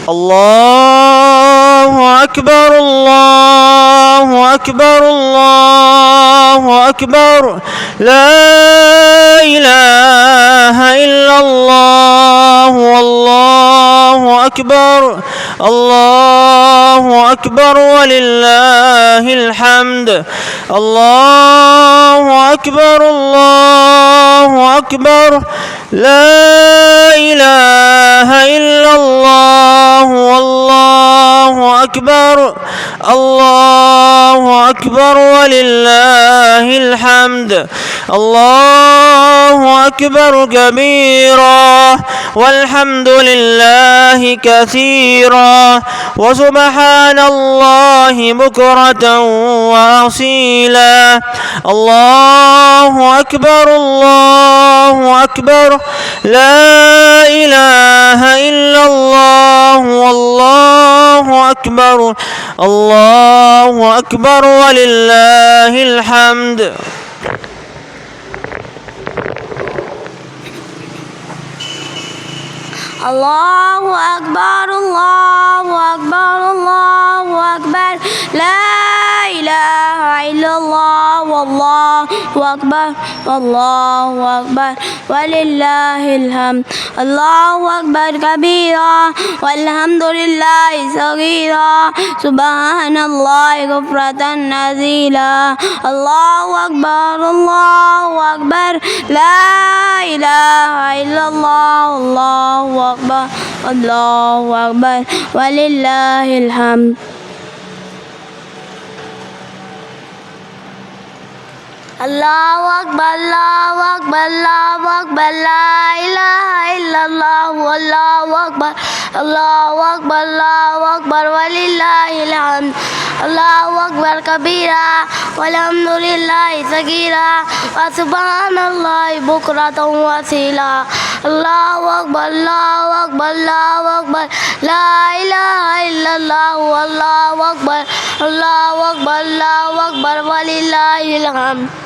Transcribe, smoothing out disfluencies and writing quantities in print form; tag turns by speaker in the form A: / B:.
A: الله أكبر الله أكبر الله أكبر لا إله إلا الله والله أكبر الله أكبر ولله الحمد الله أكبر الله أكبر لا إله إلا الله والله أكبر الله أكبر ولله الحمد الله أكبر كبيرا والحمد لله كثيرا وسبحان الله بكرة وأصيلا الله أكبر الله أكبر لا إله إلا الله والله أكبر الله أكبر ولله الحمد
B: الله أكبر الله أكبر الله أكبر لا إله إلا الله والله أكبر والله أكبر ولله الحمد الله أكبر كبيرا والحمد لله صغيرا سبحان الله غفرة نزيلا الله أكبر الله أكبر لا إله إلا الله الله أكبر الله أكبر ولله الحمد الله أكبر الله أكبر الله أكبر لا إله إلا الله والله أكبر الله أكبر الله أكبر ولله الحمد الله أكبر كبيرا والحمد لله صغيرا وسبحان الله بكرة وأصيلا الله أكبر الله أكبر الله أكبر لا إله إلا الله والله أكبر الله أكبر الله أكبر ولله الحمد